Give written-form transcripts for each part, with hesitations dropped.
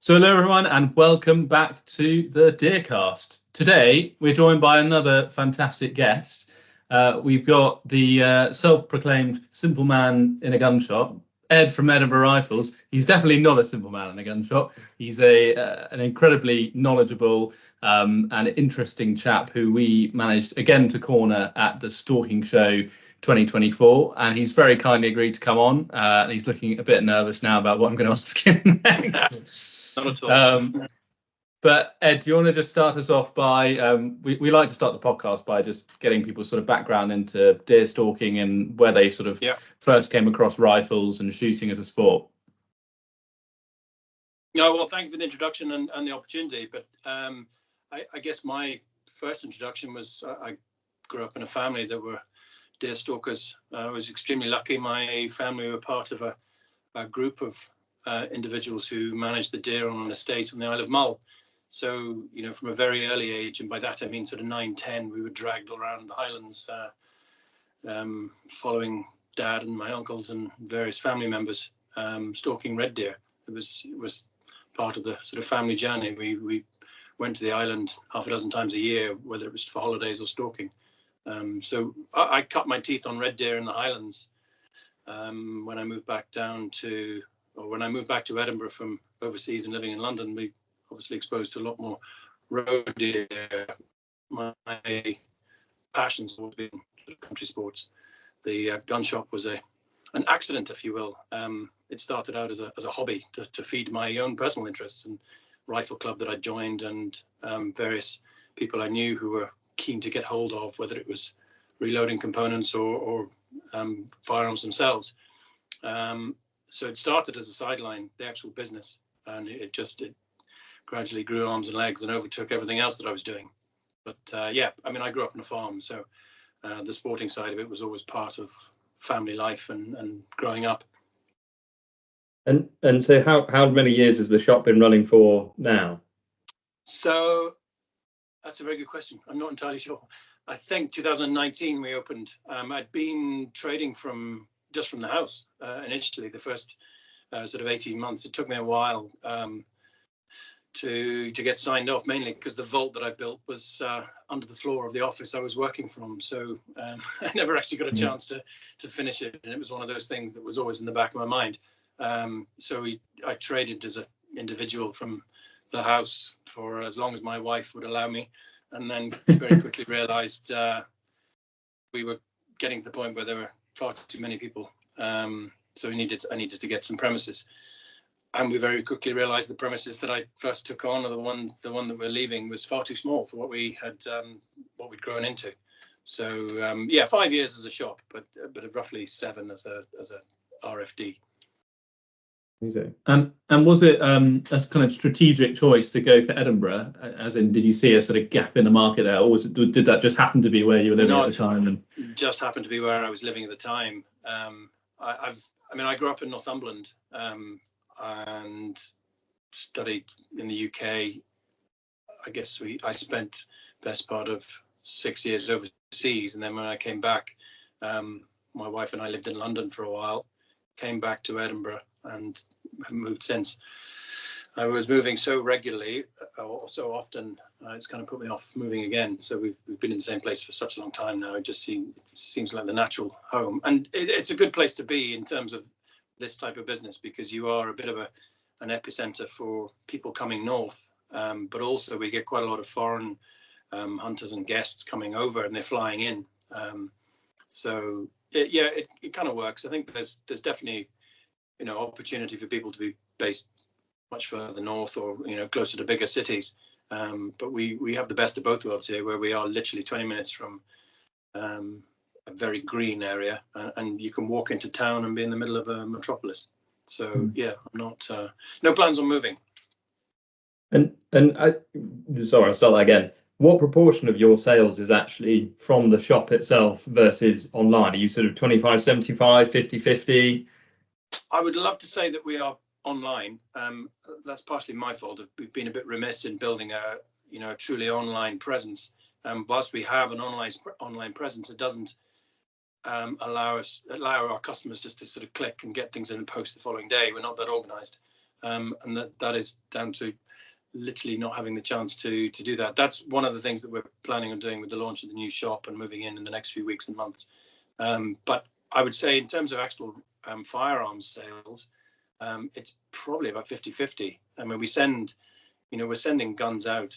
So hello everyone and welcome back to the Deercast. Today we're joined by another fantastic guest. We've got the self-proclaimed simple man in a gun shop, Ed from Edinburgh Rifles. He's definitely not a simple man in a gun shop. He's an incredibly knowledgeable and interesting chap who we managed again to corner at the Stalking Show 2024, and he's very kindly agreed to come on. And he's looking a bit nervous now about what I'm going to ask him next. Not at all. But Ed, do you want to just start us off by, we like to start the podcast by just getting people's sort of background into deer stalking and where they sort of first came across rifles and shooting as a sport. No, well, thank you for the introduction and the opportunity. But I guess my first introduction was I grew up in a family that were deer stalkers. I was extremely lucky. My family were part of a group of individuals who managed the deer on an estate on the Isle of Mull. So, you know, from a very early age, and by that I mean sort of 9, 10, we were dragged around the Highlands, following Dad and my uncles and various family members, stalking red deer. It was part of the sort of family journey. We went to the island half a dozen times a year, whether it was for holidays or stalking. So I cut my teeth on red deer in the Highlands when I moved back when I moved back to Edinburgh from overseas and living in London. We obviously exposed to a lot more road deer. My passions have been country sports. The gun shop was an accident, if you will. It started out as a hobby to feed my own personal interests, and rifle club that I joined, and various people I knew who were keen to get hold of, whether it was reloading components or firearms themselves. So it started as a sideline, the actual business, and it gradually grew arms and legs and overtook everything else that I was doing. But I mean, I grew up on a farm, so the sporting side of it was always part of family life and growing up. And so how many years has the shop been running for now? So that's a very good question. I'm not entirely sure. I think 2019 we opened. I'd been trading just from the house initially, the first sort of 18 months. It took me a while to get signed off, mainly because the vault that I built was under the floor of the office I was working from. So I never actually got a chance to finish it. And it was one of those things that was always in the back of my mind. So I traded as an individual from the house for as long as my wife would allow me. And then very quickly realized we were getting to the point where there were far too many people. So I needed to get some premises. And we very quickly realized the premises that I first took on, or the one that we're leaving, was far too small for what we had, what we'd grown into. So 5 years as a shop, but roughly 7 as a RFD. And was it a kind of strategic choice to go for Edinburgh? As in, did you see a sort of gap in the market there, or did that just happen to be where you were living at the time? And just happened to be where I was living at the time. I grew up in Northumberland and studied in the UK. I guess I spent best part of 6 years overseas, and then when I came back, my wife and I lived in London for a while. Came back to Edinburgh and moved since. I was moving so regularly or so often, it's kind of put me off moving again. So we've been in the same place for such a long time now. It just seems like the natural home, and it's a good place to be in terms of this type of business, because you are a bit of an epicenter for people coming north, but also we get quite a lot of foreign hunters and guests coming over, and they're flying in. So it kind of works. I think there's definitely opportunity for people to be based much further north, or closer to bigger cities. But we have the best of both worlds here, where we are literally 20 minutes from a very green area, and you can walk into town and be in the middle of a metropolis. So I'm not no plans on moving. And sorry, I'll start that again. What proportion of your sales is actually from the shop itself versus online? Are you sort of 25, 75, 50, 50? I would love to say that we are online. That's partially my fault. We've been a bit remiss in building a truly online presence. Whilst we have an online presence, it doesn't allow our customers just to sort of click and get things in and post the following day. We're not that organized. and that is down to literally not having the chance to do that. That's one of the things that we're planning on doing with the launch of the new shop and moving in the next few weeks and months. But I would say in terms of actual firearms sales, it's probably about 50-50. I mean, we're sending guns out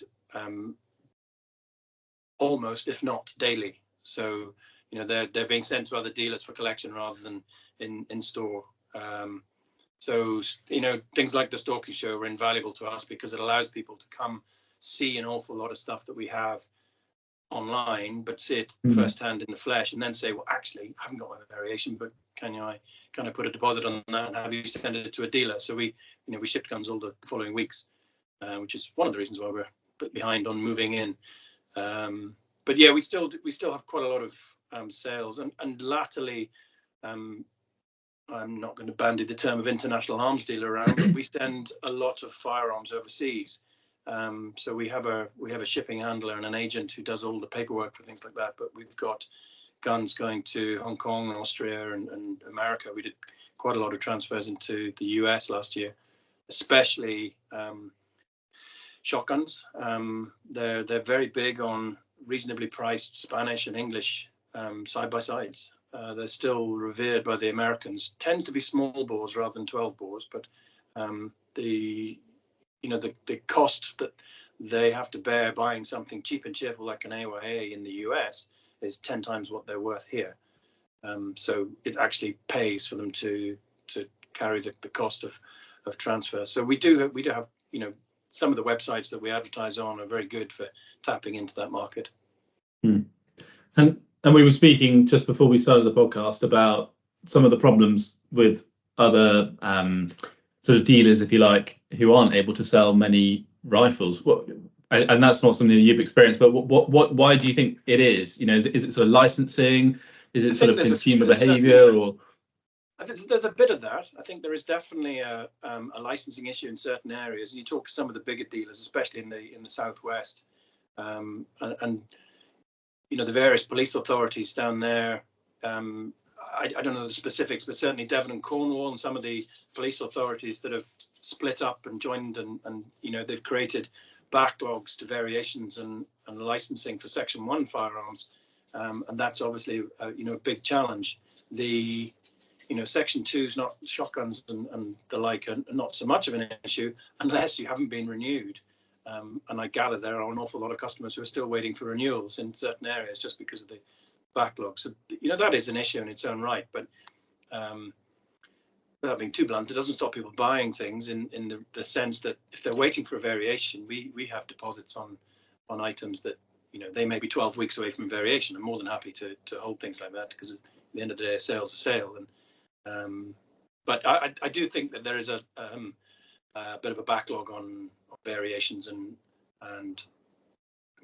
almost, if not daily. So, they're being sent to other dealers for collection rather than in store. So, things like the Stalking Show are invaluable to us because it allows people to come see an awful lot of stuff that we have online, but see it firsthand in the flesh, and then say, well, actually, I haven't got my variation, but can I put a deposit on that and have you send it to a dealer? So we shipped guns all the following weeks, which is one of the reasons why we're a bit behind on moving in. But yeah, we still have quite a lot of sales, and latterly, I'm not going to bandy the term of international arms dealer around, but we send a lot of firearms overseas. So we have a shipping handler and an agent who does all the paperwork for things like that. But we've got guns going to Hong Kong and Austria and America. We did quite a lot of transfers into the US last year, especially shotguns. They're very big on reasonably priced Spanish and English side-by-sides. They're still revered by the Americans. Tends to be small bores rather than 12 bores, but the cost that they have to bear buying something cheap and cheerful like an AYA in the US is 10 times what they're worth here. So it actually pays for them to carry the cost of transfer. So we do have, some of the websites that we advertise on are very good for tapping into that market. And we were speaking just before we started the podcast about some of the problems with other sort of dealers, if you like, who aren't able to sell many rifles. And that's not something that you've experienced, but why do you think it is? Is it sort of licensing? Is it sort of consumer behavior? Or I think there's a bit of that. I think there is definitely a licensing issue in certain areas. And you talk to some of the bigger dealers, especially in the southwest, and the various police authorities down there. I don't know the specifics, but certainly Devon and Cornwall and some of the police authorities that have split up and joined, and they've created backlogs to variations and licensing for Section 1 firearms, and that's obviously a big challenge. The Section 2's not shotguns and the like are not so much of an issue unless you haven't been renewed. And I gather there are an awful lot of customers who are still waiting for renewals in certain areas just because of the backlog. So, that is an issue in its own right. But without being too blunt, it doesn't stop people buying things in the sense that if they're waiting for a variation, we have deposits on items that, they may be 12 weeks away from variation. I'm more than happy to hold things like that because at the end of the day, a sale's a sale. And but I do think that there is a bit of a backlog on variations and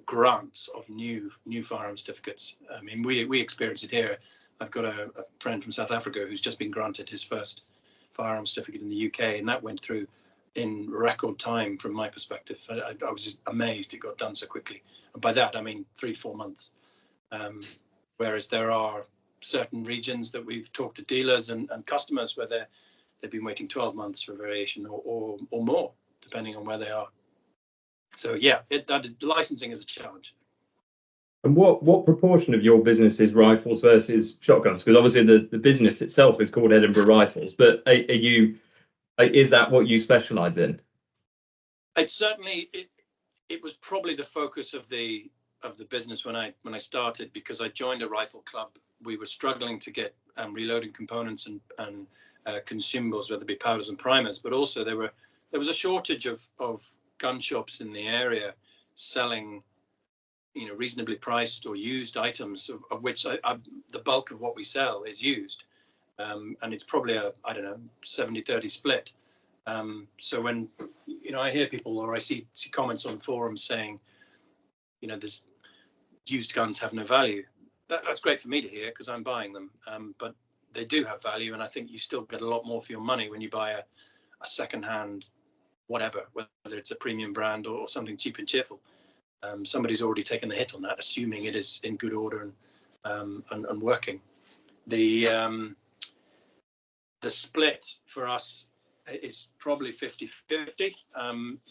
grants of new firearm certificates. I mean, we experience it here. I've got a friend from South Africa who's just been granted his first firearm certificate in the UK, and that went through in record time from my perspective. I was just amazed it got done so quickly. And by that, I mean 3-4 months. Whereas there are certain regions that we've talked to dealers and customers where they've been waiting 12 months for variation or more, depending on where they are. So yeah, licensing is a challenge. And what proportion of your business is rifles versus shotguns? Because obviously the business itself is called Edinburgh Rifles, but is that what you specialise in? It certainly it was probably the focus of the business when I started, because I joined a rifle club. We were struggling to get reloading components and consumables, whether it be powders and primers, but also there was a shortage of gun shops in the area selling reasonably priced or used items, of which the bulk of what we sell is used, and it's probably a 70-30 split. So when I hear people or I see comments on forums saying this used guns have no value, that's great for me to hear because I'm buying them, but they do have value, and I think you still get a lot more for your money when you buy a second-hand whatever, whether it's a premium brand or something cheap and cheerful. Somebody's already taken the hit on that, assuming it is in good order and working. The split for us is probably 50-50.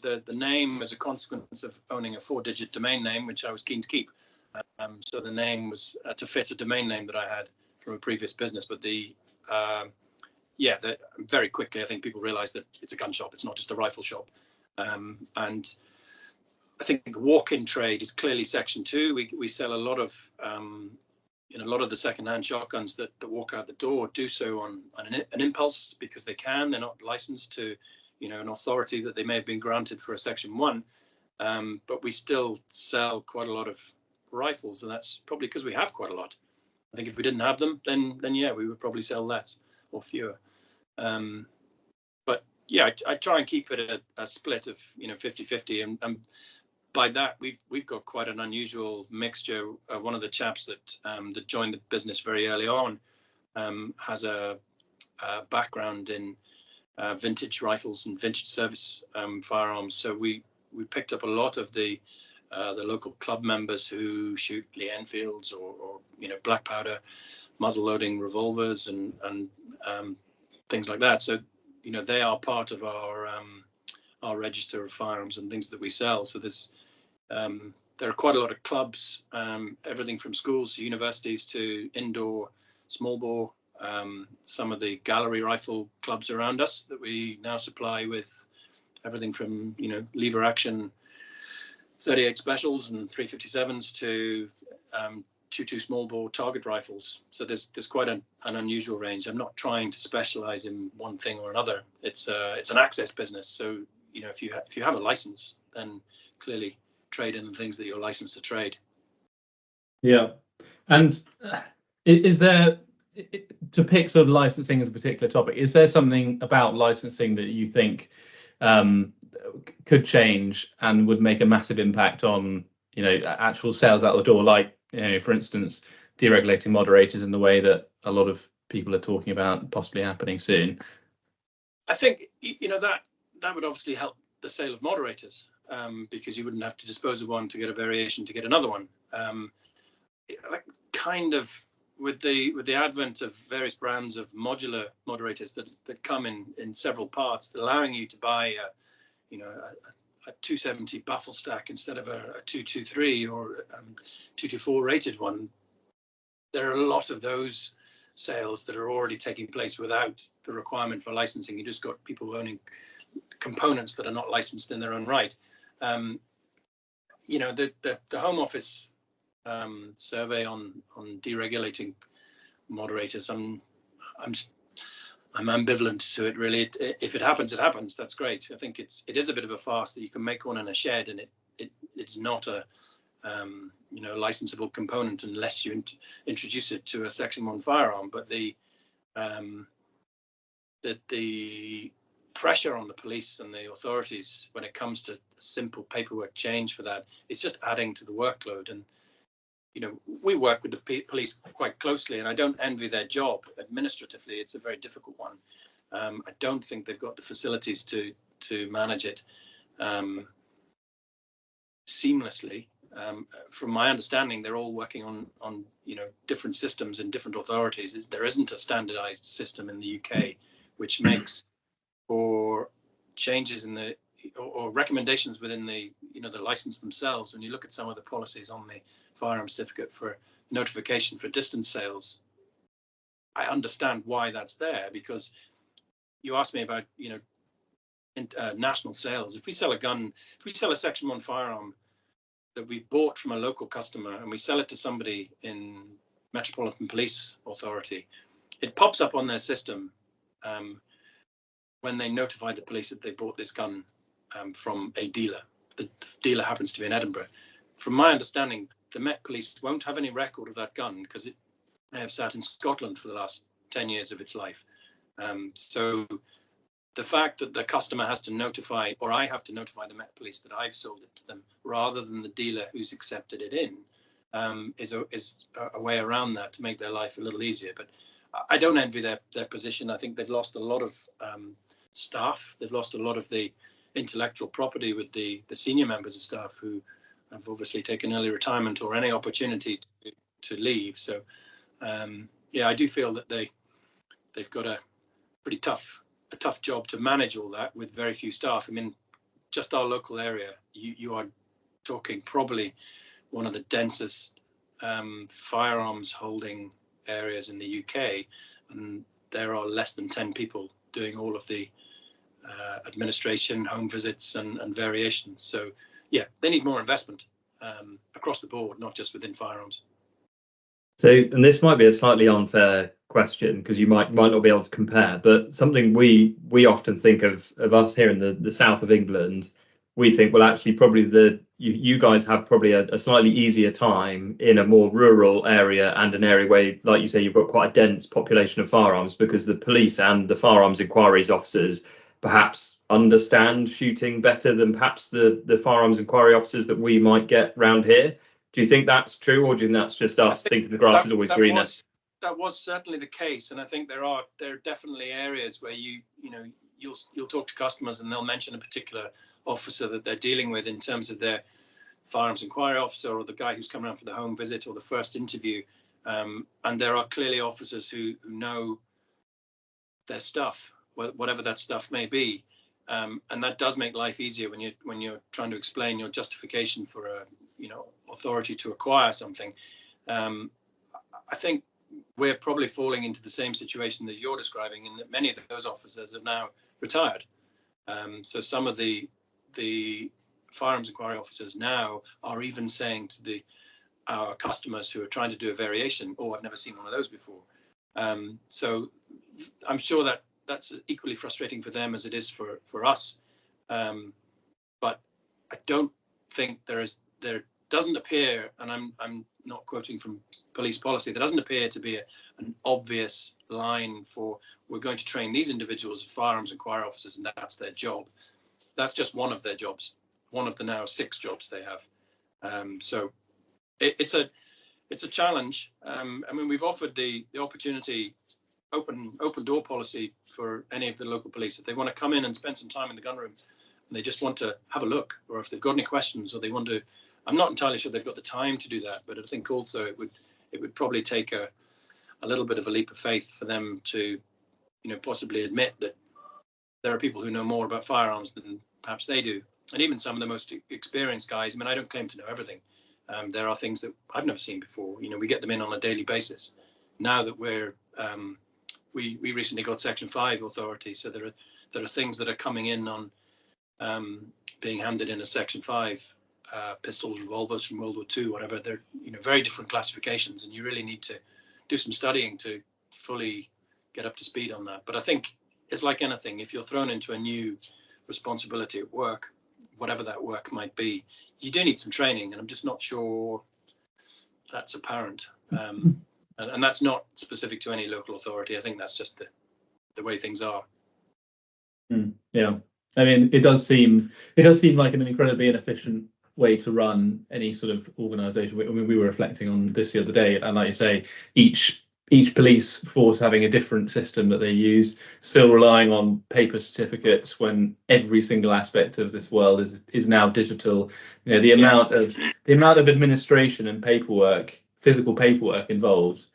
The name as a consequence of owning a 4-digit domain name, which I was keen to keep. So the name was to fit a domain name that I had from a previous business. But very quickly, I think people realised that it's a gun shop. It's not just a rifle shop. And I think the walk-in trade is clearly Section 2. We sell a lot of a lot of the second-hand shotguns that walk out the door do so on an impulse because they can. They're not licensed to, an authority that they may have been granted for a Section 1. But we still sell quite a lot of rifles, and that's probably because we have quite a lot. I think if we didn't have them, then yeah, we would probably sell less or fewer. But yeah, I try and keep it a split of 50-50, and by that we've got quite an unusual mixture. One of the chaps that joined the business very early on has a background in vintage rifles and vintage service firearms. So we picked up a lot of the local club members who shoot Lee Enfields or black powder muzzle loading revolvers and things like that. So they are part of our register of firearms and things that we sell. So there are quite a lot of clubs, everything from schools to universities to indoor small bore. Some of the gallery rifle clubs around us that we now supply with everything from lever action 38 specials and 357s to 2.2 small bore target rifles. So there's quite an unusual range. I'm not trying to specialize in one thing or another. It's an access business. So if you have a license, then clearly trade in the things that you're licensed to trade. Yeah, and is there, to pick sort of licensing as a particular topic, is there something about licensing that you think could change and would make a massive impact on actual sales out the door, like for instance deregulating moderators in the way that a lot of people are talking about possibly happening soon? I think that would obviously help the sale of moderators, because you wouldn't have to dispose of one to get a variation to get another one. Kind of with the advent of various brands of modular moderators that come in several parts, allowing you to buy a 270 baffle stack instead of a 223 or 224 rated one. There are a lot of those sales that are already taking place without the requirement for licensing. You just got people owning components that are not licensed in their own right. The Home Office survey on deregulating moderators, I'm ambivalent to it, really. If it happens, it happens. That's great. I think it is a bit of a farce that you can make one in a shed and it's not a licensable component unless you introduce it to a Section 1 firearm. But the pressure on the police and the authorities when it comes to simple paperwork change for that, it's just adding to the workload. And we work with the police quite closely, and I don't envy their job administratively. It's a very difficult one. I don't think they've got the facilities to manage it seamlessly. From my understanding, they're all working on different systems in different authorities. There isn't a standardized system in the UK, which makes for changes in the or recommendations within the the license themselves. When you look at some of the policies on the firearm certificate for notification for distance sales, I understand why that's there, because you asked me about national sales. If we sell a Section 1 firearm that we've bought from a local customer and we sell it to somebody in Metropolitan Police Authority, it pops up on their system when they notify the police that they bought this gun from a dealer. The dealer happens to be in Edinburgh. From my understanding, the Met Police won't have any record of that gun because it may have sat in Scotland for the last 10 years of its life. So the fact that the customer has to notify, or I have to notify the Met Police that I've sold it to them rather than the dealer who's accepted it in, is a way around that to make their life a little easier. But I don't envy their position. I think they've lost a lot of staff. They've lost a lot of the intellectual property with the senior members of staff who have obviously taken early retirement or any opportunity to leave. So I do feel that they've got a pretty tough a tough job to manage all that with very few staff. I mean, just our local area, you are talking probably one of the densest firearms holding areas in the UK, and there are less than 10 people doing all of the administration, home visits, and variations. So yeah, they need more investment across the board, not just within firearms. So, and this might be a slightly unfair question because you might not be able to compare, but something we often think of us here in the south of England, we think, well, actually, probably you guys have probably a slightly easier time in a more rural area and an area where, like you say, you've got quite a dense population of firearms, because the police and the firearms inquiries officers perhaps understand shooting better than perhaps the firearms inquiry officers that we might get round here. Do you think that's true, or do you think that's just us thinking the grass is always greener? That was certainly the case, and I think there are definitely areas where you'll talk to customers and they'll mention a particular officer that they're dealing with in terms of their firearms inquiry officer, or the guy who's come around for the home visit or the first interview, and there are clearly officers who know their stuff, whatever that stuff may be, and that does make life easier when you're trying to explain your justification for a authority to acquire something. I think we're probably falling into the same situation that you're describing, in that many of those officers have now retired. So some of the firearms inquiry officers now are even saying to our customers who are trying to do a variation, "Oh, I've never seen one of those before." So I'm sure that's equally frustrating for them as it is for us. But I don't think there doesn't appear, and I'm not quoting from police policy, there doesn't appear to be an obvious line for, we're going to train these individuals as firearms inquiry officers and that's their job. That's just one of their jobs, one of the now 6 jobs they have. So it's a challenge. I mean, we've offered the opportunity, open door policy for any of the local police. If they want to come in and spend some time in the gun room and they just want to have a look, or if they've got any questions, or they want to, I'm not entirely sure they've got the time to do that, but I think also it would probably take a little bit of a leap of faith for them to, possibly admit that there are people who know more about firearms than perhaps they do. And even some of the most experienced guys, I mean, I don't claim to know everything. There are things that I've never seen before. We get them in on a daily basis. Now that we recently got Section 5 authority, so there are things that are coming in on being handed in as Section 5. Pistols, revolvers from World War II, whatever. They're very different classifications, and you really need to do some studying to fully get up to speed on that. But I think it's like anything. If you're thrown into a new responsibility at work, whatever that work might be, you do need some training, and I'm just not sure that's apparent. And that's not specific to any local authority. I think that's just the way things are. Yeah, I mean, it does seem like an incredibly inefficient way to run any sort of organisation. I mean, we were reflecting on this the other day, and like you say, each police force having a different system that they use, still relying on paper certificates when every single aspect of this world is now digital. The amount of administration and paperwork, physical paperwork involved,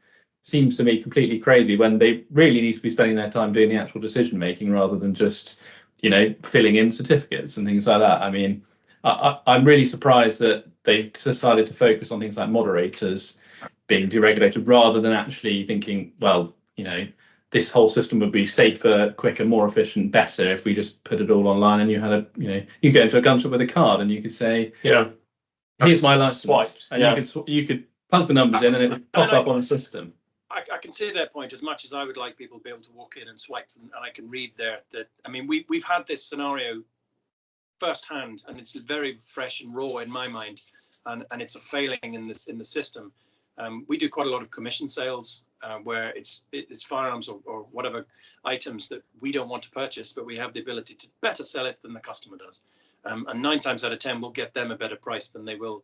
seems to me completely crazy, when they really need to be spending their time doing the actual decision making rather than just filling in certificates and things like that. I mean, I'm really surprised that they've decided to focus on things like moderators being deregulated, rather than actually thinking, well, this whole system would be safer, quicker, more efficient, better if we just put it all online, and you had you go into a gun shop with a card and you could say, here's my license, and you could plug the numbers in and it would pop up on the system. I can see their point, as much as I would like people to be able to walk in and swipe, and I can read that. I mean, we've had this scenario firsthand, and it's very fresh and raw in my mind, and it's a failing in the system. We do quite a lot of commission sales where it's firearms or whatever items that we don't want to purchase, but we have the ability to better sell it than the customer does. And 9 times out of 10, we'll get them a better price than they will,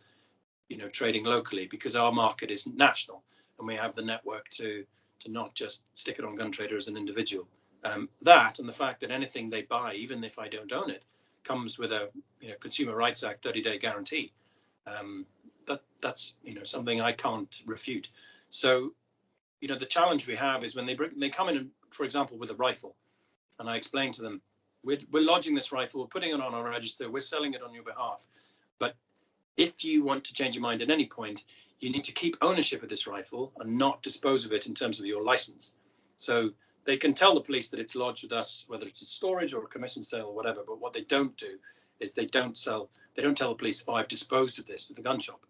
trading locally, because our market is national and we have the network to not just stick it on Gun Trader as an individual. That, and the fact that anything they buy, even if I don't own it, comes with a Consumer Rights Act 30-day guarantee. That's something I can't refute. So the challenge we have is when they come in, for example, with a rifle, And I explained to them, we're lodging this rifle, we're putting it on our register, we're selling it on your behalf. But if you want to change your mind at any point, you need to keep ownership of this rifle and not dispose of it in terms of your license. So they can tell the police that it's lodged with us, whether it's a storage or a commission sale or whatever. But what they don't do is they don't tell the police, oh, I've disposed of this at the gun shop.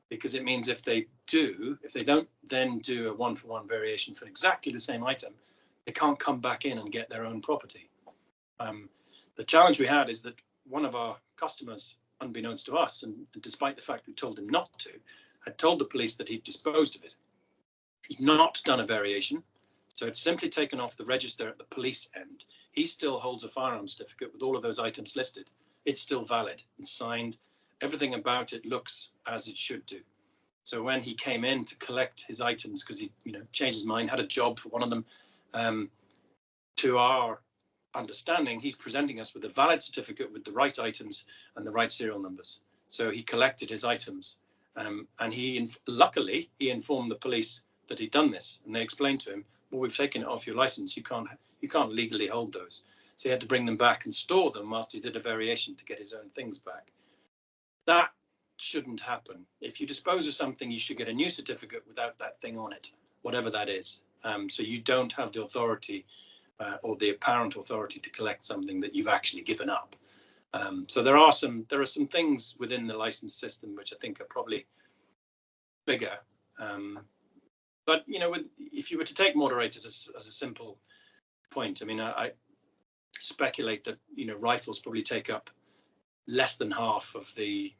Because it means if they don't then do a 1-for-1 variation for exactly the same item, they can't come back in and get their own property. The challenge we had is that one of our customers, unbeknownst to us, and despite the fact we told him not to, had told the police that he'd disposed of it. He'd not done a variation, so it's simply taken off the register at the police end. He still holds a firearms certificate with all of those items listed. It's still valid and signed. Everything about it looks as it should do. So when he came in to collect his items, because he changed his mind, had a job for one of them, to our understanding, he's presenting us with a valid certificate with the right items and the right serial numbers. So he collected his items, and luckily he informed the police that he'd done this, and they explained to him, well, we've taken it off your license, you can't legally hold those. So he had to bring them back and store them whilst he did a variation to get his own things back. That shouldn't happen. If you dispose of something, you should get a new certificate without that thing on it, whatever that is. So you don't have the authority or the apparent authority to collect something that you've actually given up. So there are some things within the license system which I think are probably bigger. But if you were to take moderators as a simple point, I mean, I speculate that rifles probably take up less than half of the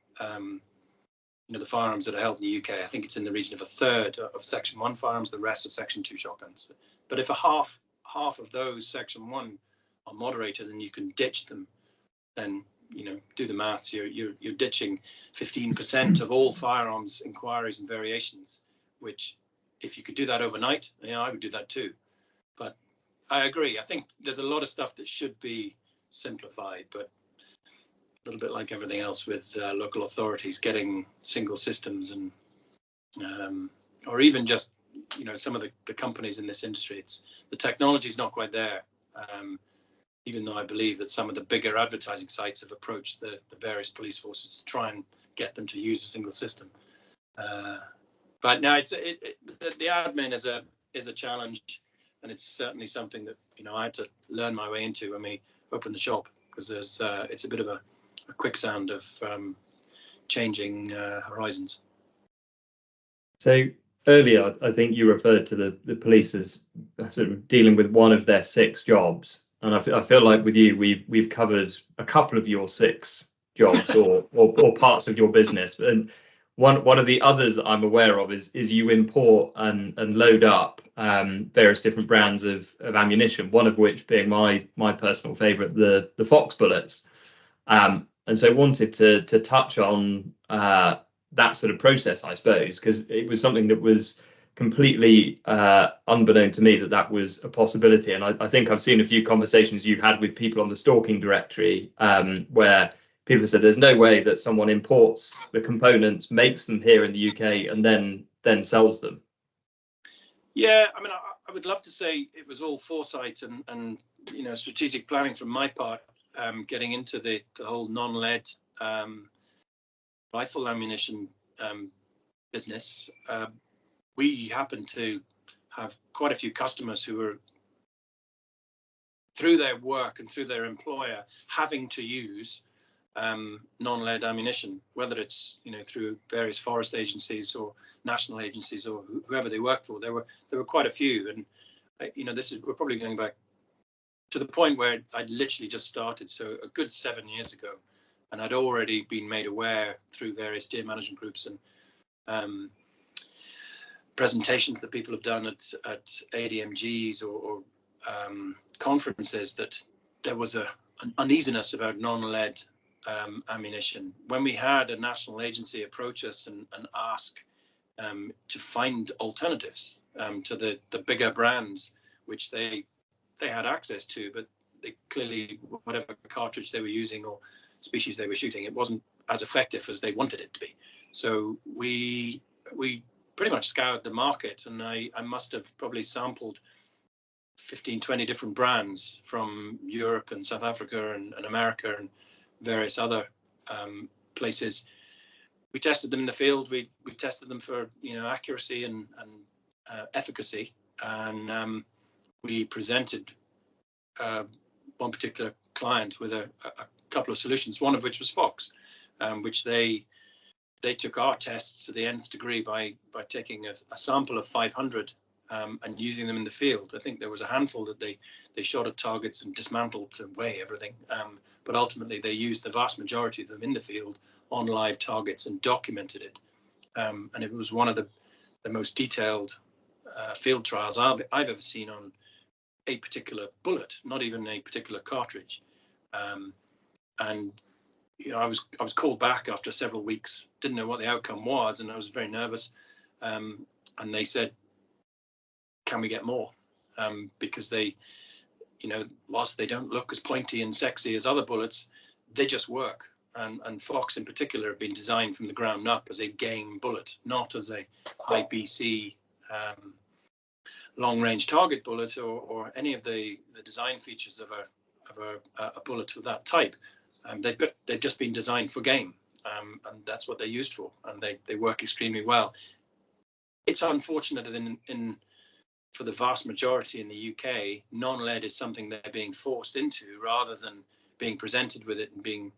the firearms that are held in the UK. I think it's in the region of a third of Section 1 firearms, the rest are Section 2 shotguns. But if a half of those Section 1 are moderators and you can ditch them, then do the maths. You're ditching 15% of all firearms inquiries and variations, which if you could do that overnight, I would do that too. But I agree. I think there's a lot of stuff that should be simplified, but a little bit like everything else with local authorities getting single systems and or even just some of the companies in this industry, the technology is not quite there, even though I believe that some of the bigger advertising sites have approached the various police forces to try and get them to use a single system. But now the admin is a challenge, and it's certainly something that I had to learn my way into when we opened the shop, because it's a bit of a quicksand of changing horizons. So earlier, I think you referred to the police as sort of dealing with one of their 6 jobs, and I feel like with you we've covered a couple of your 6 jobs or parts of your business. And one of the others that I'm aware of is you import and load up various different brands of ammunition. One of which being my personal favourite, the Fox bullets. And so wanted to touch on that sort of process, I suppose, because it was something that was completely unbeknown to me that was a possibility. And I think I've seen a few conversations you've had with people on the stalking directory where people said there's no way that someone imports the components, makes them here in the UK, and then sells them. Yeah, I mean, I would love to say it was all foresight and strategic planning from my part, getting into the whole non-lead rifle ammunition business. We happen to have quite a few customers who were, through their work and through their employer, having to use non-lead ammunition, whether it's through various forest agencies or national agencies or whoever they work for. There were quite a few, and we're probably going back to the point where I'd literally just started, so a good 7 years ago, and I'd already been made aware through various deer management groups and presentations that people have done at ADMGs or conferences that there was an uneasiness about non-lead ammunition. When we had a national agency approach us and ask to find alternatives to the bigger brands, which they had access to, but they clearly, whatever cartridge they were using or species they were shooting, it wasn't as effective as they wanted it to be. So we pretty much scoured the market, and I must have probably sampled 15, 20 different brands from Europe and South Africa and America and various other places. We tested them in the field. We tested them for accuracy and efficacy, and we presented one particular client with a couple of solutions, one of which was Fox, which they took our tests to the nth degree by taking a sample of 500 and using them in the field. I think there was a handful that they shot at targets and dismantled to weigh everything, but ultimately they used the vast majority of them in the field on live targets and documented it. And it was one of the most detailed field trials I've ever seen on a particular bullet, not even a particular cartridge. And I was called back after several weeks, didn't know what the outcome was, and I was very nervous. And they said, "Can we get more?" Because they, whilst they don't look as pointy and sexy as other bullets, they just work. And Fox in particular have been designed from the ground up as a game bullet, not as a high BC long-range target bullet or any of the design features of a bullet of that type. They've just been designed for game, and that's what they're used for, and they work extremely well. It's unfortunate that for the vast majority in the UK, non-lead is something they're being forced into rather than being presented with it and being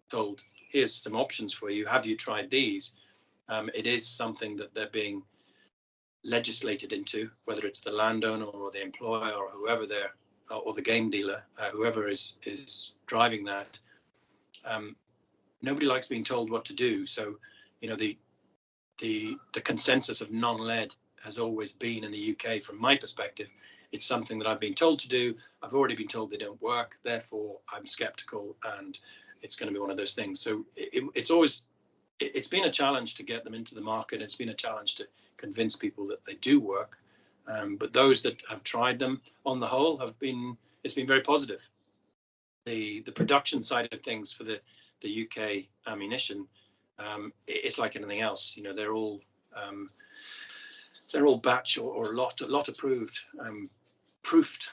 told, "Here's some options for you. Have you tried these?" It is something that they're being legislated into, whether it's the landowner or the employer or whoever or the game dealer, whoever is driving that. Nobody likes being told what to do. So, the consensus of non-lead has always been in the UK, from my perspective, it's something that I've been told to do. I've already been told they don't work. Therefore, I'm skeptical, and it's going to be one of those things. So it's been a challenge to get them into the market. It's been a challenge to convince people that they do work. But those that have tried them, on the whole, it's been very positive. The production side of things for the UK ammunition, it's like anything else. They're all batch or lot approved, proofed.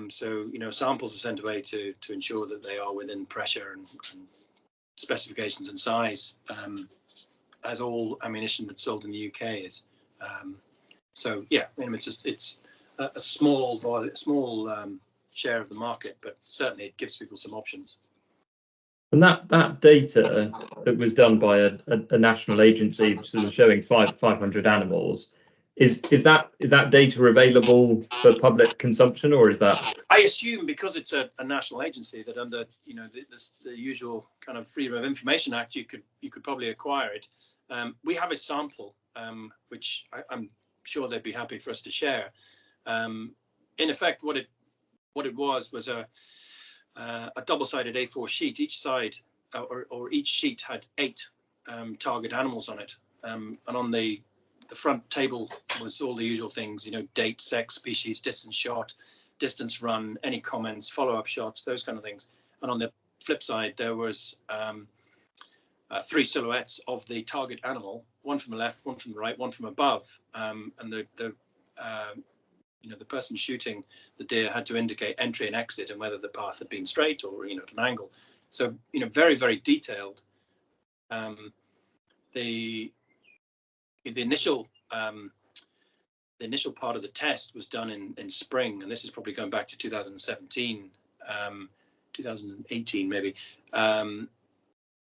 So samples are sent away to ensure that they are within pressure and specifications and size, as all ammunition that's sold in the UK is. So yeah, it's a small share of the market, but certainly it gives people some options. And that data that was done by a national agency, sort of showing 500 animals, is that data available for public consumption, or is that? I assume because it's a national agency that under the usual kind of Freedom of Information Act, you could probably acquire it. We have a sample, which I'm sure they'd be happy for us to share. In effect, what it was a double-sided A4 sheet. Each side or each sheet had 8 target animals on it, and on the front table was all the usual things, date, sex, species, distance shot, distance run, any comments, follow-up shots, those kind of things. And on the flip side, there was 3 silhouettes of the target animal, one from the left, one from the right, one from above, and the person shooting the deer had to indicate entry and exit and whether the path had been straight or at an angle. So very, very detailed. The initial part of the test was done in spring, and this is probably going back to 2017, 2018 maybe,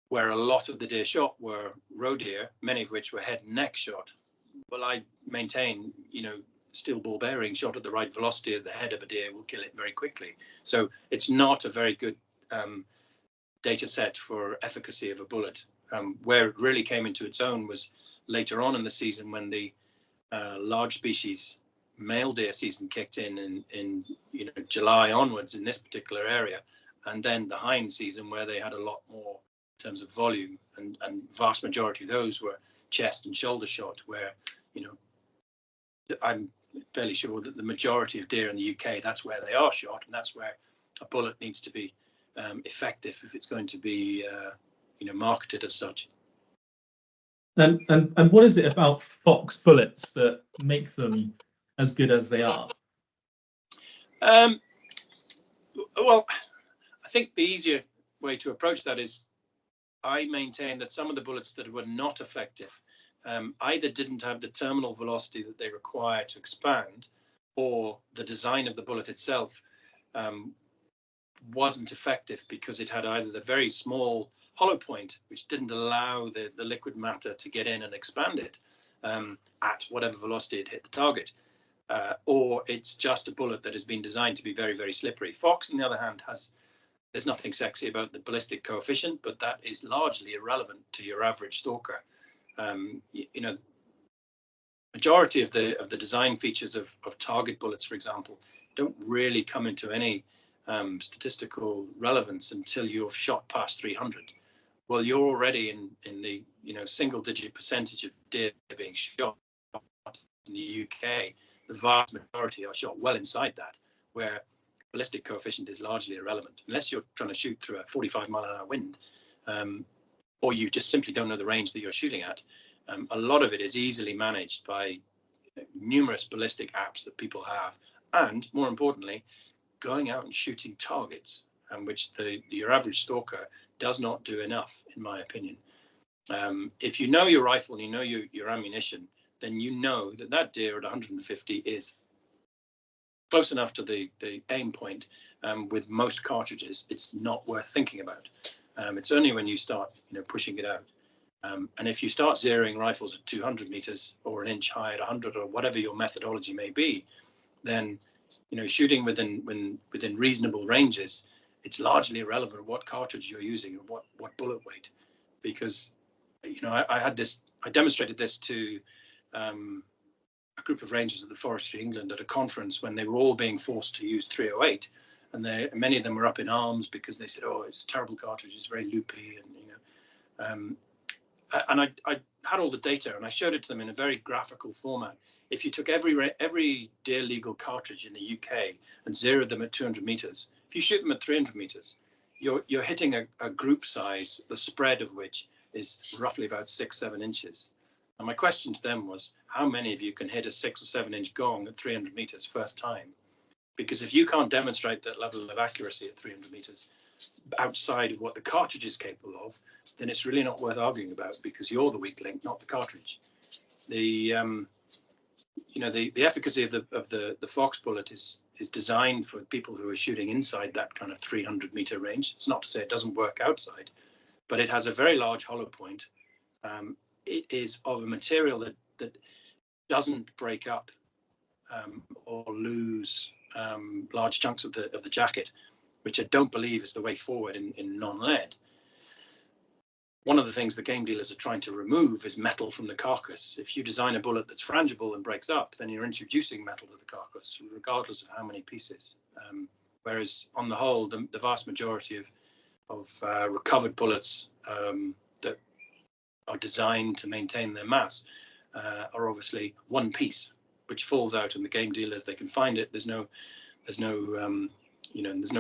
where a lot of the deer shot were roe deer, many of which were head and neck shot. Well, I maintain, steel ball bearing shot at the right velocity at the head of a deer will kill it very quickly. So it's not a very good data set for efficacy of a bullet. Where it really came into its own was later on in the season, when the large species male deer season kicked in July onwards in this particular area, and then the hind season, where they had a lot more in terms of volume, and vast majority of those were chest and shoulder shot, where I'm fairly sure that the majority of deer in the UK, that's where they are shot, and that's where a bullet needs to be effective if it's going to be marketed as such. And what is it about Fox bullets that make them as good as they are? Well, I think the easier way to approach that is I maintain that some of the bullets that were not effective either didn't have the terminal velocity that they require to expand, or the design of the bullet itself wasn't effective because it had either the very small hollow point, which didn't allow the liquid matter to get in and expand it at whatever velocity it hit the target, or it's just a bullet that has been designed to be very, very slippery. Fox, on the other hand, there's nothing sexy about the ballistic coefficient, but that is largely irrelevant to your average stalker. You know, majority of the design features of target bullets, for example, don't really come into any statistical relevance until you've shot past 300. Well, you're already in the single-digit percentage of deer being shot in the UK. The vast majority are shot well inside that, where ballistic coefficient is largely irrelevant unless you're trying to shoot through a 45-mile-an-hour wind, or you just simply don't know the range that you're shooting at. A lot of it is easily managed by numerous ballistic apps that people have, and more importantly, going out and shooting targets, which your average stalker does not do enough, in my opinion. If you know your rifle and you know your ammunition, then you know that deer at 150 is close enough to the aim point. With most cartridges, it's not worth thinking about. It's only when you start pushing it out. And if you start zeroing rifles at 200 meters or an inch high at 100, or whatever your methodology may be, then shooting within reasonable ranges, it's largely irrelevant what cartridge you're using or what bullet weight, because I demonstrated this to a group of rangers at the Forestry England at a conference when they were all being forced to use 308, and many of them were up in arms because they said, "Oh, it's a terrible cartridge, it's very loopy," and I had all the data and I showed it to them in a very graphical format. If you took every deer legal cartridge in the UK and zeroed them at 200 meters, if you shoot them at 300 meters, you're hitting a group size, the spread of which is roughly about 6-7 inches. And my question to them was, how many of you can hit a 6 or 7 inch gong at 300 meters first time? Because if you can't demonstrate that level of accuracy at 300 meters outside of what the cartridge is capable of, then it's really not worth arguing about, because you're the weak link, not the cartridge. The efficacy of the Fox bullet is designed for people who are shooting inside that kind of 300 meter range. It's not to say it doesn't work outside, but it has a very large hollow point. It is of a material that doesn't break up or lose large chunks of the jacket, which I don't believe is the way forward in non-lead. One of the things the game dealers are trying to remove is metal from the carcass. If you design a bullet that's frangible and breaks up, then you're introducing metal to the carcass, regardless of how many pieces. Whereas on the whole, the vast majority of recovered bullets that are designed to maintain their mass are obviously one piece, which falls out, and the game dealers, they can find it. There's no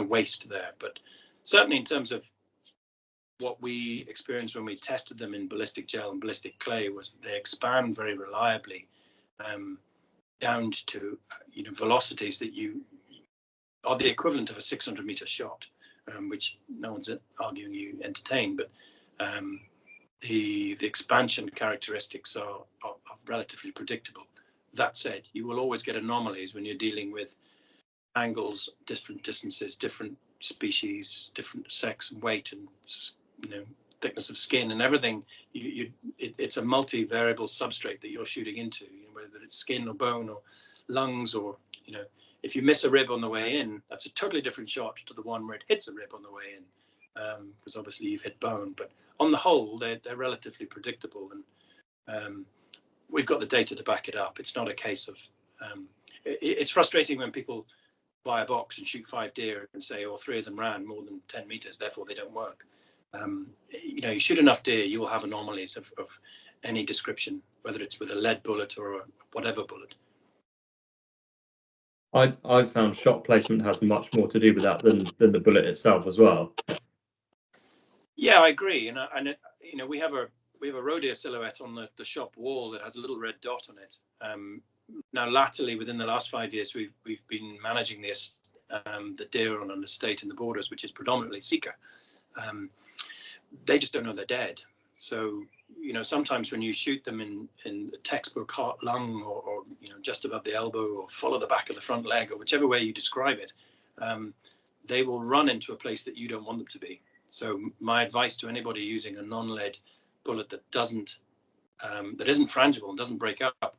waste there. But certainly in terms of what we experienced when we tested them in ballistic gel and ballistic clay, was that they expand very reliably down to velocities that are the equivalent of a 600 meter shot, which no one's arguing you entertain, but the expansion characteristics are relatively predictable. That said, you will always get anomalies when you're dealing with angles, different distances, different species, different sex and weight, and thickness of skin and everything. It's a multi-variable substrate that you're shooting into, whether it's skin or bone or lungs, or if you miss a rib on the way in, that's a totally different shot to the one where it hits a rib on the way in, because obviously you've hit bone. But on the whole, they're relatively predictable, and we've got the data to back it up. It's not a case of it's frustrating when people buy a box and shoot 5 deer and say, 3 of them ran more than 10 meters, therefore they don't work. You shoot enough deer, you will have anomalies of any description, whether it's with a lead bullet or a whatever bullet. I've found shot placement has much more to do with that than the bullet itself as well. Yeah, I agree, and we have a Rodeer silhouette on the shop wall that has a little red dot on it. Now, latterly, within the last 5 years, we've been managing the the deer on an estate in the Borders, which is predominantly Sika, they just don't know they're dead. So, you know, sometimes when you shoot them in a textbook heart lung, or you know, just above the elbow, or follow the back of the front leg, or whichever way you describe it, they will run into a place that you don't want them to be. So my advice to anybody using a non-lead bullet that isn't frangible and doesn't break up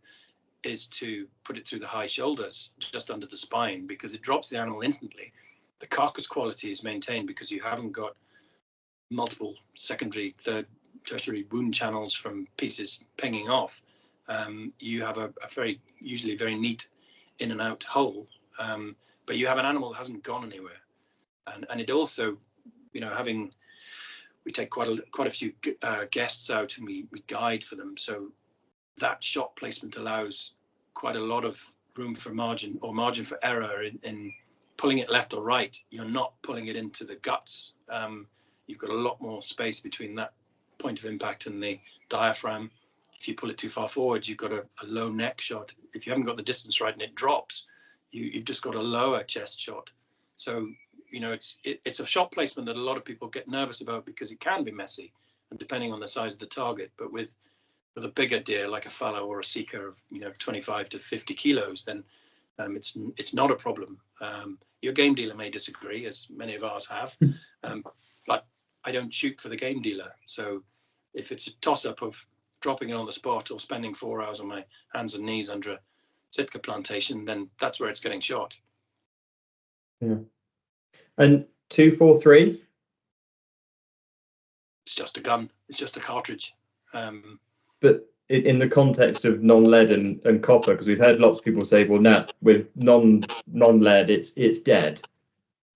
is to put it through the high shoulders, just under the spine, because it drops the animal instantly. The carcass quality is maintained because you haven't got multiple secondary, third, tertiary wound channels from pieces pinging off. You have a usually very neat in and out hole, but you have an animal that hasn't gone anywhere. And it also, you know, we take quite a few guests out, and we guide for them. So that shot placement allows quite a lot of room for margin for error in pulling it left or right. You're not pulling it into the guts. You've got a lot more space between that point of impact and the diaphragm. If you pull it too far forward, you've got a low neck shot. If you haven't got the distance right and it drops, you've just got a lower chest shot. So, you know, it's a shot placement that a lot of people get nervous about because it can be messy, and depending on the size of the target. But with a bigger deer like a fallow or a Sika of, you know, 25 to 50 kilos, then it's not a problem. Your game dealer may disagree, as many of ours have, but I don't shoot for the game dealer. So if it's a toss-up of dropping it on the spot or spending 4 hours on my hands and knees under a Sitka plantation, then that's where it's getting shot. Yeah. And 243? It's just a gun. It's just a cartridge. But in the context of non-lead and copper, because we've heard lots of people say, well, now with non-lead, it's dead.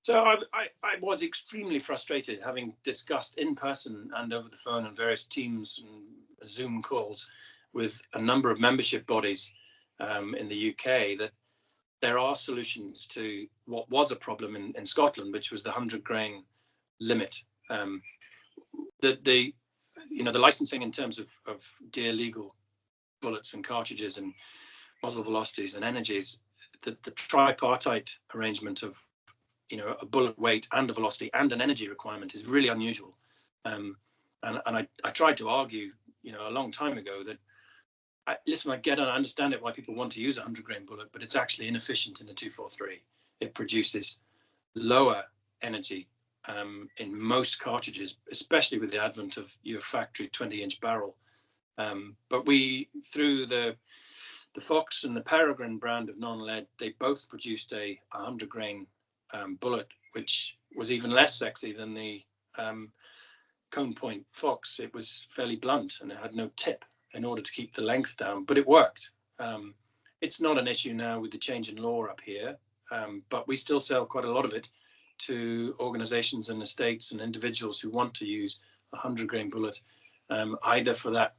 So I was extremely frustrated, having discussed in person and over the phone and various Teams and Zoom calls with a number of membership bodies in the UK, that there are solutions to what was a problem in Scotland, which was the 100 grain limit. The licensing in terms of deer legal bullets and cartridges and muzzle velocities and energies, the tripartite arrangement of, you know, a bullet weight and a velocity and an energy requirement is really unusual. And I tried to argue, you know, a long time ago that, I get and I understand it why people want to use a 100 grain bullet, but it's actually inefficient in the 243. It produces lower energy in most cartridges, especially with the advent of your factory 20-inch barrel. But we, through the Fox and the Peregrine brand of non-lead, they both produced a 100 grain bullet, which was even less sexy than the cone point Fox. It was fairly blunt and it had no tip in order to keep the length down, but it worked. It's not an issue now with the change in law up here, but we still sell quite a lot of it to organizations and estates and individuals who want to use a 100 grain bullet, either for that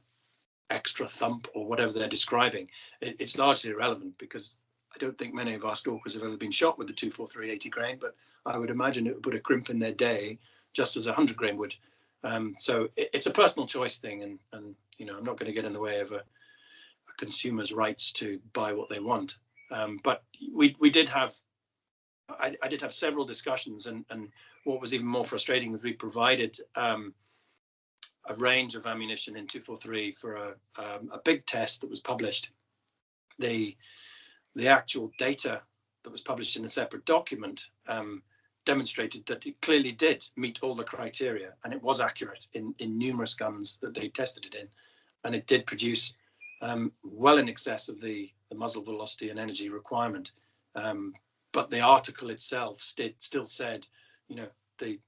extra thump or whatever they're describing. It's largely irrelevant, because I don't think many of our stalkers have ever been shot with the 243 80 grain, but I would imagine it would put a crimp in their day just as a 100 grain would. So it's a personal choice thing, and you know, I'm not going to get in the way of a consumer's rights to buy what they want. But we did have, I did have several discussions, and what was even more frustrating was we provided a range of ammunition in 243 for a big test that was published. The actual data that was published in a separate document demonstrated that it clearly did meet all the criteria, and it was accurate in numerous guns that they tested it in, and it did produce well in excess of the muzzle velocity and energy requirement. But the article itself still said, you know, the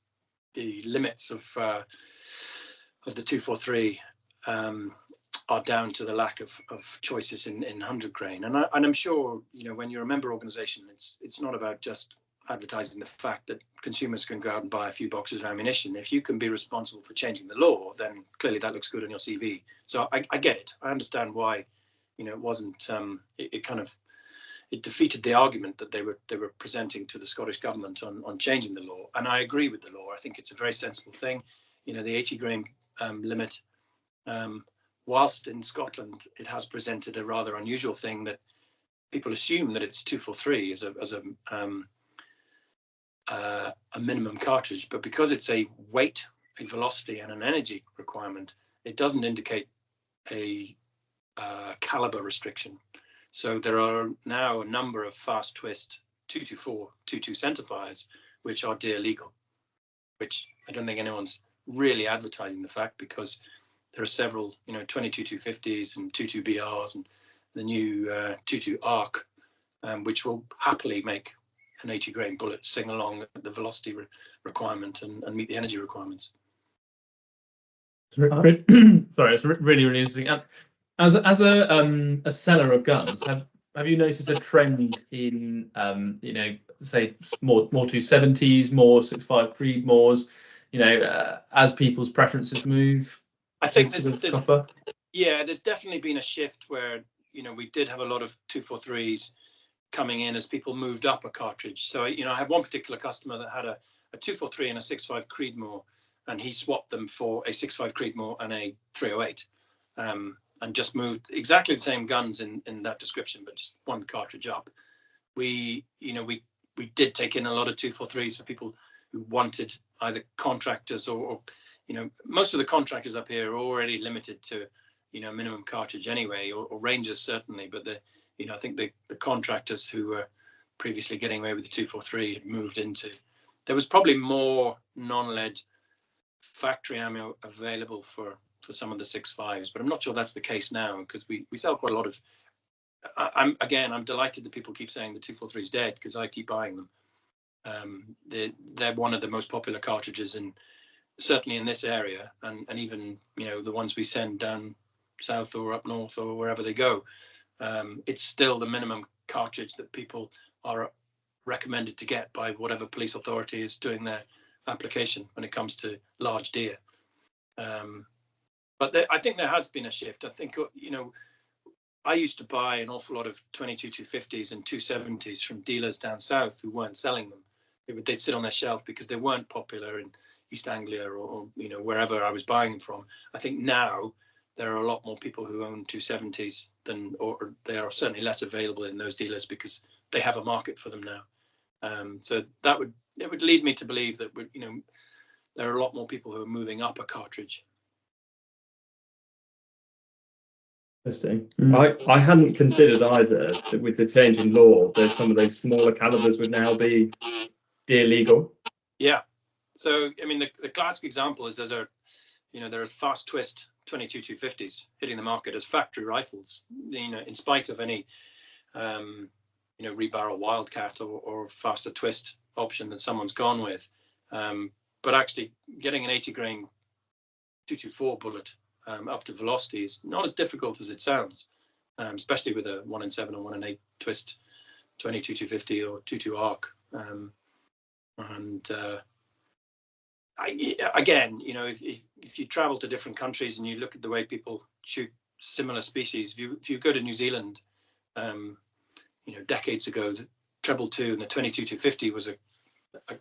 limits of the 243 are down to the lack of choices in 100 grain. And I'm sure, you know, when you're a member organization, it's not about just advertising the fact that consumers can go out and buy a few boxes of ammunition. If you can be responsible for changing the law, then clearly that looks good on your CV. So I get it. I understand why, you know, it wasn't, it defeated the argument that they were presenting to the Scottish government on changing the law. And I agree with the law. I think it's a very sensible thing. You know, the 80 grain limit, whilst in Scotland it has presented a rather unusual thing that people assume that it's 243 as a a minimum cartridge, but because it's a weight, a velocity, and an energy requirement, it doesn't indicate a caliber restriction. So there are now a number of fast twist 224, 22 centerfires which are deer legal, which I don't think anyone's really advertising the fact, because there are several, 22 250s and 22 BRs and the new 22 ARC, which will happily make an 80 grain bullet sing along at the velocity requirement and meet the energy requirements. Sorry, it's really, really interesting. As a seller of guns, have you noticed a trend in say more 270s, more 6.5 Creedmoors, as people's preferences move? I think there's definitely been a shift where we did have a lot of 243s coming in as people moved up a cartridge. So I have one particular customer that had a 243 and a 6.5 Creedmoor, and he swapped them for a 6.5 Creedmoor and a 308. And just moved exactly the same guns in that description, but just one cartridge up. We did take in a lot of 243s for people who wanted either contractors or most of the contractors up here are already limited to minimum cartridge anyway, or rangers certainly. But I think the contractors who were previously getting away with the 243 had moved into. There was probably more non-lead factory ammo available for some of the 6.5s, but I'm not sure that's the case now, because we sell quite a lot of. I'm delighted that people keep saying the 243 is dead, because I keep buying them. They're one of the most popular cartridges, and certainly in this area, and even the ones we send down south or up north or wherever they go. It's still the minimum cartridge that people are recommended to get by whatever police authority is doing their application when it comes to large deer. But I think there has been a shift. I think, I used to buy an awful lot of 22 250s and 270s from dealers down south who weren't selling them. They'd sit on their shelf because they weren't popular in East Anglia or wherever I was buying them from. I think now there are a lot more people who own 270s or they are certainly less available in those dealers because they have a market for them now. So it would lead me to believe that there are a lot more people who are moving up a cartridge. Interesting. I hadn't considered either that with the change in law, there's some of those smaller calibers would now be deer legal. Yeah. So I mean, the classic example is there are fast twist 22 250s hitting the market as factory rifles. In spite of any rebarrel wildcat or faster twist option that someone's gone with, but actually getting an 80 grain 224 bullet up to velocity is not as difficult as it sounds, especially with a 1 in 7 or 1 in 8 twist 22 250 or 22 arc. If you travel to different countries and you look at the way people shoot similar species, if you go to New Zealand, decades ago, the treble 2 and the 22 250 was a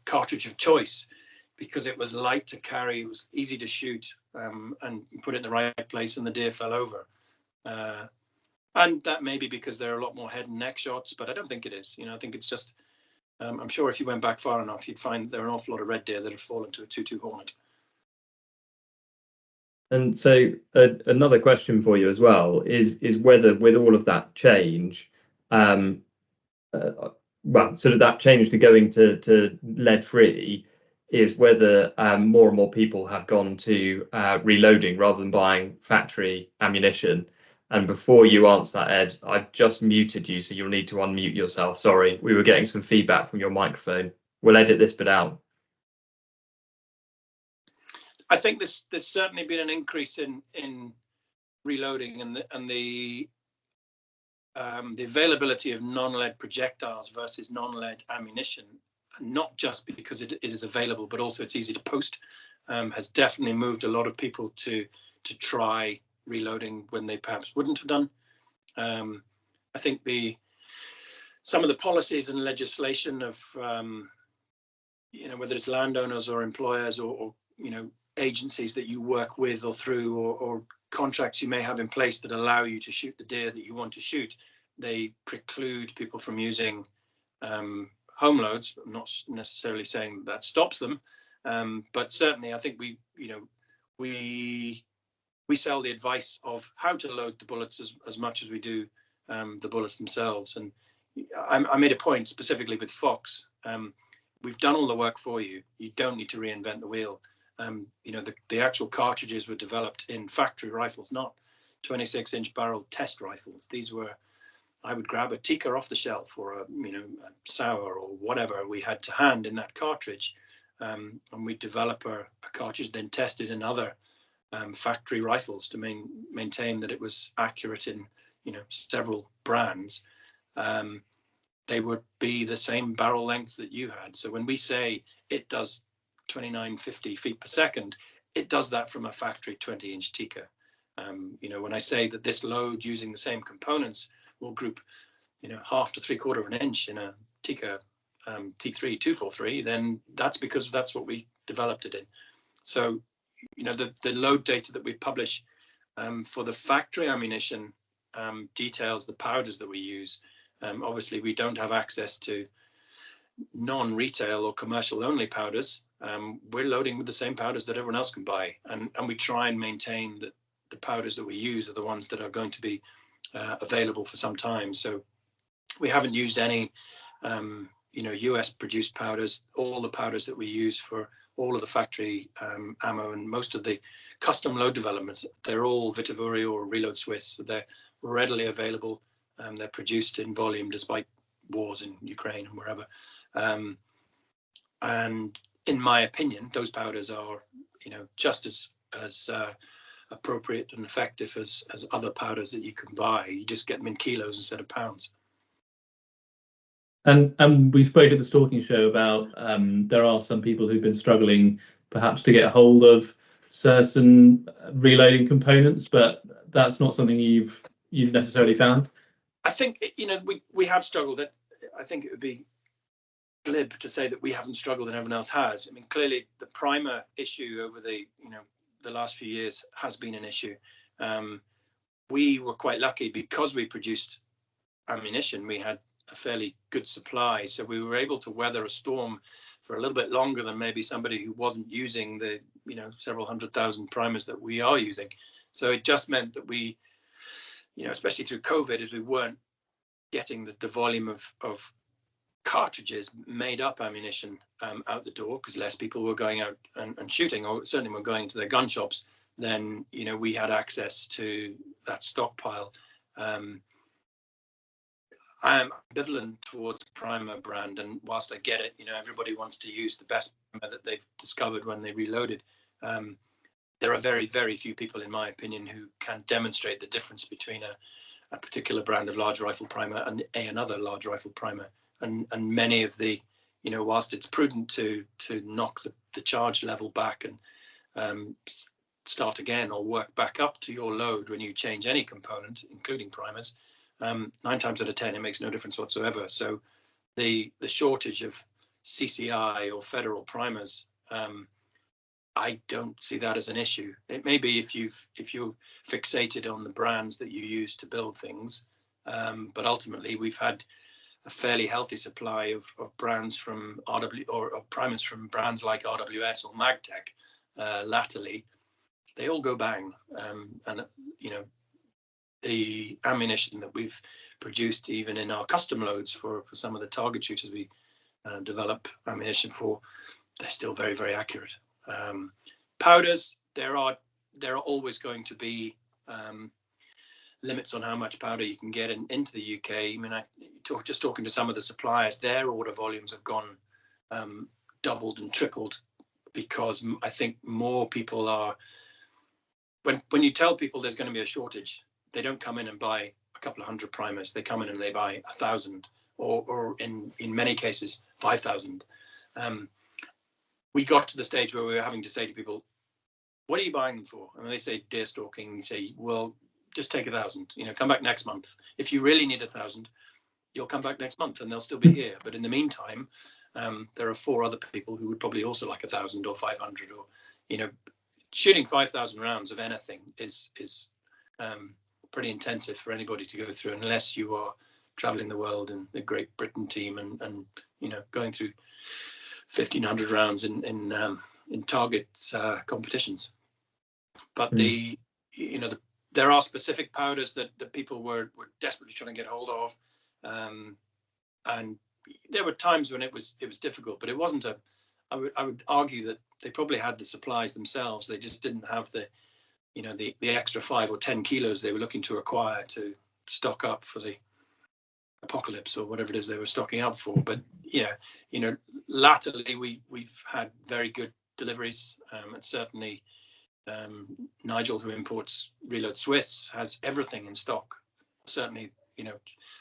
cartridge of choice, because it was light to carry, it was easy to shoot, and put it in the right place and the deer fell over. And that may be because there are a lot more head and neck shots, but I don't think it is. I think it's just, I'm sure if you went back far enough, you'd find there are an awful lot of red deer that have fallen to a 2.2 Hornet. And so another question for you as well is whether with all of that change, sort of that change to going to lead free, is whether more and more people have gone to reloading rather than buying factory ammunition. And before you answer that, Ed, I've just muted you, so you'll need to unmute yourself. Sorry, we were getting some feedback from your microphone. We'll edit this bit out. I think there's certainly been an increase in reloading and the availability of non-lead projectiles versus non-lead ammunition, and not just because it is available, but also it's easy to post, has definitely moved a lot of people to try reloading when they perhaps wouldn't have done. I think some of the policies and legislation of whether it's landowners or employers or agencies that you work with or through, or contracts you may have in place that allow you to shoot the deer that you want to shoot, they preclude people from using home loads. I'm not necessarily saying that stops them, but certainly I think we sell the advice of how to load the bullets as much as we do the bullets themselves. And I made a point specifically with Fox. We've done all the work for you. You don't need to reinvent the wheel. The actual cartridges were developed in factory rifles, not 26-inch barrel test rifles. These were, I would grab a Tikka off the shelf or a Sauer or whatever we had to hand in that cartridge, and we'd develop a cartridge, then test it in other factory rifles to maintain that it was accurate in several brands. They would be the same barrel lengths that you had. So when we say it does 2950 feet per second, it does that from a factory 20-inch Tikka. When I say that this load using the same components will group, half to 3/4 of an inch in a Tikka T3 243, then that's because that's what we developed it in. So, the load data that we publish for the factory ammunition details the powders that we use. Obviously, we don't have access to non-retail or commercial only powders. We're loading with the same powders that everyone else can buy, and we try and maintain that the powders that we use are the ones that are going to be available for some time. So we haven't used any US produced powders. All the powders that we use for all of the factory ammo and most of the custom load developments, they're all Vitavurio or Reload Swiss. So they're readily available. They're produced in volume despite wars in Ukraine and wherever. And in my opinion, those powders are, just as appropriate and effective as other powders that you can buy. You just get them in kilos instead of pounds. And we spoke at the Stalking Show about there are some people who've been struggling perhaps to get a hold of certain reloading components, but that's not something you've necessarily found. I think we have struggled. I think it would be glib to say that we haven't struggled and everyone else has. I mean, clearly the primer issue over the last few years has been an issue. We were quite lucky because we produced ammunition. We had a fairly good supply, so we were able to weather a storm for a little bit longer than maybe somebody who wasn't using the several 100,000 primers that we are using. So it just meant that we, especially through COVID, as we weren't getting the volume of cartridges made up ammunition out the door because less people were going out and shooting, or certainly were going to their gun shops, then we had access to that stockpile. I'm ambivalent towards primer brand, and whilst I get it, everybody wants to use the best primer that they've discovered when they reloaded. There are very, very few people, in my opinion, who can demonstrate the difference between a particular brand of large rifle primer and another large rifle primer. And many of the, whilst it's prudent to knock the charge level back and start again or work back up to your load when you change any component, including primers, 9 times out of 10 it makes no difference whatsoever. So the shortage of CCI or federal primers, I don't see that as an issue. It may be if you're fixated on the brands that you use to build things, but ultimately we've had a fairly healthy supply of brands from RW or primers from brands like RWS or Magtech latterly. They all go bang, and the ammunition that we've produced even in our custom loads for some of the target shooters we develop ammunition for, they're still very, very accurate. Powders, there are always going to be limits on how much powder you can get into the UK. I mean, just talking to some of the suppliers, their order volumes have gone doubled and tripled because I think more people are, when you tell people there's going to be a shortage, they don't come in and buy a couple of hundred primers. They come in and they buy 1,000 or in many cases 5,000. We got to the stage where we were having to say to people, what are you buying them for? And they say deer stalking. You say, well, just take 1,000, come back next month. If you really need 1,000, you'll come back next month and they'll still be here. But in the meantime, there are 4 other people who would probably also like 1,000 or 500 or, shooting 5,000 rounds of anything is pretty intensive for anybody to go through unless you are traveling the world in the Great Britain team, and going through 1,500 rounds in target competitions. But there are specific powders that people were desperately trying to get hold of, and there were times when it was difficult, but it wasn't I would argue that they probably had the supplies themselves. They just didn't have the extra 5 or 10 kilos they were looking to acquire to stock up for the apocalypse or whatever it is they were stocking up for. But latterly we've had very good deliveries, and certainly Nigel, who imports Reload Swiss, has everything in stock. Certainly,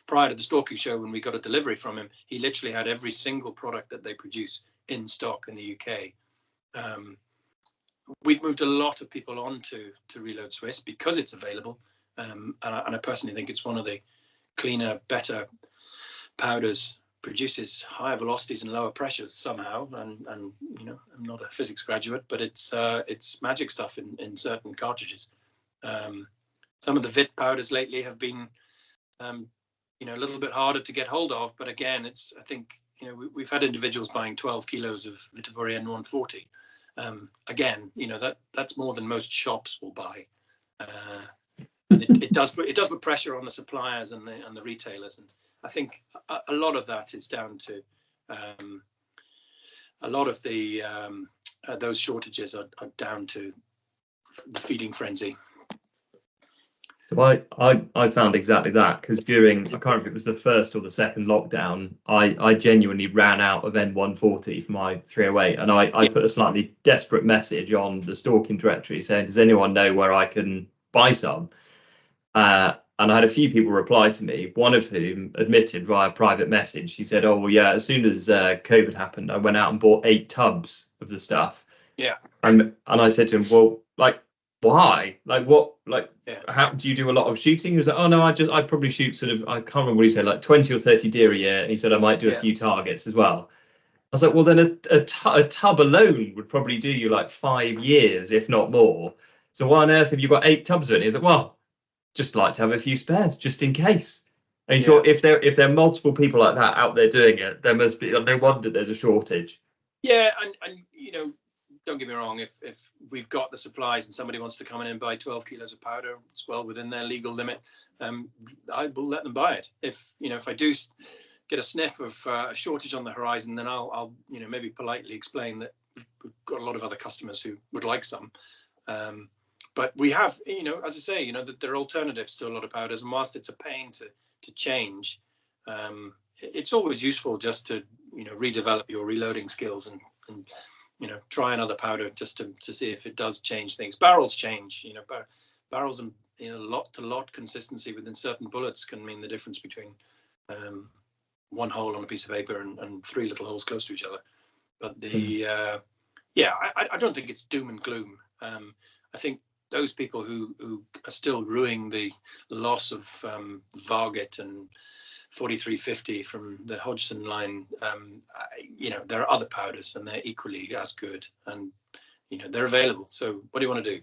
prior to the stalking show, when we got a delivery from him, he literally had every single product that they produce in stock in the UK. We've moved a lot of people on to Reload Swiss because it's available, and I personally think it's one of the cleaner, better powders, produces higher velocities and lower pressures somehow. And I'm not a physics graduate, but it's magic stuff in certain cartridges. Some of the VIT powders lately have been a little bit harder to get hold of, but again, I think we've had individuals buying 12 kilos of Vitivari N140. Again, that's more than most shops will buy. It does put pressure on the suppliers and the retailers, and I think a lot of that is down to a lot of the those shortages are down to the feeding frenzy. So I found exactly that, because during, I can't remember if it was the first or the second lockdown, I genuinely ran out of N140 for my 308, and I put a slightly desperate message on the stalking directory saying, does anyone know where I can buy some? And I had a few people reply to me, one of whom admitted via private message. He said, oh, well, yeah, as soon as COVID happened, I went out and bought 8 tubs of the stuff. Yeah. And I said to him, well, like, why? Like, what? Like, how do you do a lot of shooting? He was like, oh, no, I probably shoot sort of, I can't remember what he said, like 20 or 30 deer a year. And he said, I might do a few targets as well. I was like, well, then a tub alone would probably do you like 5 years, if not more. So why on earth have you got 8 tubs of it? And he's like, well, just like to have a few spares just in case. And he thought, if there are multiple people like that out there doing it, there must be, no wonder there's a shortage. Yeah, and don't get me wrong, if we've got the supplies and somebody wants to come in and buy 12 kilos of powder, it's well within their legal limit, I will let them buy it. If I do get a sniff of a shortage on the horizon, then I'll maybe politely explain that we've got a lot of other customers who would like some. But we have, as I say, that there are alternatives to a lot of powders, and whilst it's a pain to change, it's always useful just to redevelop your reloading skills and try another powder just to see if it does change things. Barrels change, barrels and lot to lot consistency within certain bullets can mean the difference between one hole on a piece of paper and 3 little holes close to each other. But I don't think it's doom and gloom. I think those people who are still rueing the loss of Varget and 4350 from the Hodgson line, there are other powders and they're equally as good, and they're available. So what do you want to do?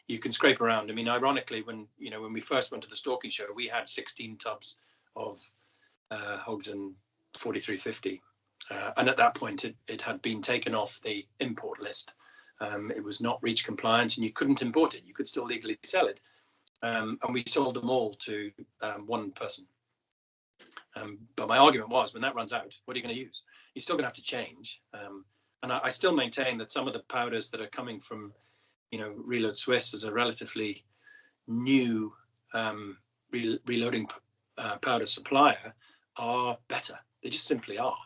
You can scrape around. I mean, ironically, when we first went to the stalking show, we had 16 tubs of Hodgson 4350, and at that point it had been taken off the import list. It was not REACH compliant, and you couldn't import it. You could still legally sell it, and we sold them all to one person. But my argument was, when that runs out, what are you going to use? You're still going to have to change. And I still maintain that some of the powders that are coming from, Reload Swiss as a relatively new reloading powder supplier are better. They just simply are.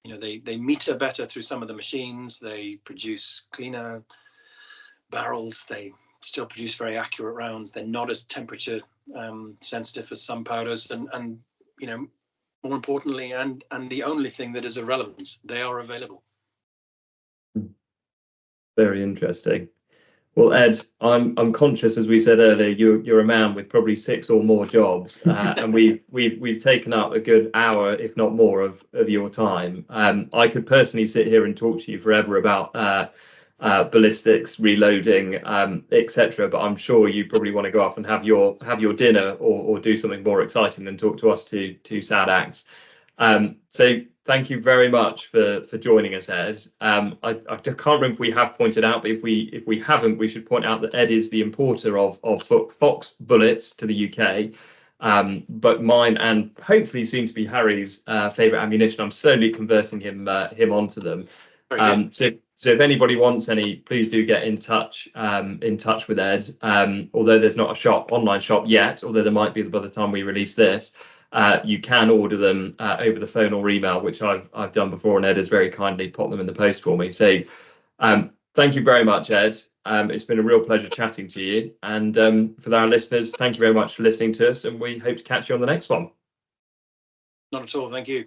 They meter better through some of the machines. They produce cleaner barrels. They still produce very accurate rounds. They're not as temperature sensitive as some powders, and more importantly, and the only thing that is of relevance, they are available. Very interesting. Well, Ed, I'm conscious, as we said earlier, you're a man with probably 6 or more jobs, and we've taken up a good hour, if not more, of your time. I could personally sit here and talk to you forever about ballistics, reloading, etc. But I'm sure you probably want to go off and have your dinner or do something more exciting than talk to us two sad acts. So thank you very much for joining us, Ed. I can't remember if we have pointed out, but if we haven't, we should point out that Ed is the importer of Fox bullets to the UK. But mine and hopefully soon to be Harry's favourite ammunition. I'm slowly converting him onto them. So if anybody wants any, please do get in touch with Ed. Although there's not a online shop yet, although there might be by the time we release this, you can order them over the phone or email, which I've done before, and Ed has very kindly popped them in the post for me. So thank you very much, Ed. It's been a real pleasure chatting to you. And for our listeners, thank you very much for listening to us, and we hope to catch you on the next one. Not at all. Thank you.